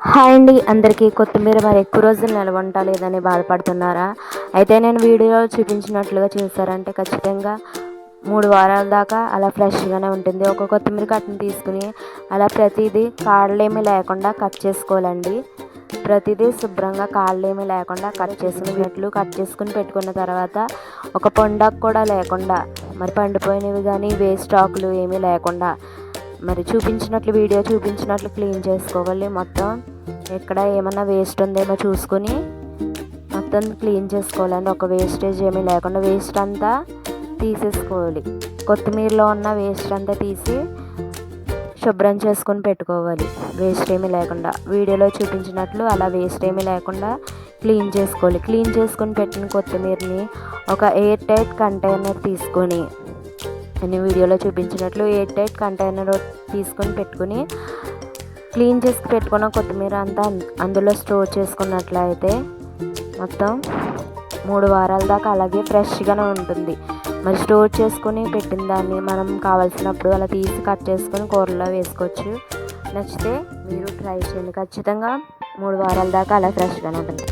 Hi అండి, అందరికీ. కొత్తిమీర మరి ఎక్కువ రోజులు నిల్వ లేదని బాధపడుతున్నారా? అయితే నేను వీడియోలో చూపించినట్లుగా చేశారంటే ఖచ్చితంగా 3 వారాల దాకా అలా ఫ్రెష్గానే ఉంటుంది. ఒక కొత్తిమీర కట్టను తీసుకుని అలా ప్రతిదీ కాడలేమీ లేకుండా కట్ చేసుకోవాలండి. ప్రతిదీ శుభ్రంగా కాడలేమీ లేకుండా కట్ చేసుకుని పెట్టుకున్న తర్వాత ఒక పొండాకు కూడా లేకుండా, మరి పండిపోయినవి కానీ వేస్ట్ ఆకులు ఏమీ లేకుండా మరి వీడియో చూపించినట్లు క్లీన్ చేసుకోవాలి. మొత్తం ఎక్కడ ఏమన్నా వేస్ట్ ఉందేమో చూసుకుని మొత్తం క్లీన్ చేసుకోవాలండి. ఒక వేస్టేజ్ ఏమీ లేకుండా వేస్ట్ అంతా తీసేసుకోవాలి. కొత్తిమీరలో ఉన్న వేస్ట్ అంతా తీసి శుభ్రం చేసుకొని పెట్టుకోవాలి, వేస్ట్ ఏమీ లేకుండా. వీడియోలో చూపించినట్లు అలా వేస్ట్ ఏమీ లేకుండా క్లీన్ చేసుకోవాలి. క్లీన్ చేసుకొని పెట్టిన కొత్తిమీరని ఒక ఎయిర్ టైట్ కంటైనర్ తీసుకొని, నేను వీడియోలో చూపించినట్లు ఎయిర్ టైట్ కంటైనర్ తీసుకొని పెట్టుకుని క్లీన్ చేసి పెట్టుకున్న కొత్తిమీర అంతా అందులో స్టోర్ చేసుకున్నట్లయితే మొత్తం 3 వారాల దాకా అలాగే ఫ్రెష్గానే ఉంటుంది. మరి స్టోర్ చేసుకుని పెట్టిన దాన్ని మనం కావాల్సినప్పుడు అలా తీసి కట్ చేసుకొని కూరలో వేసుకోవచ్చు. నచ్చితే మీరు ట్రై చేయండి. ఖచ్చితంగా 3 వారాల దాకా అలా ఫ్రెష్గానే ఉంటుంది.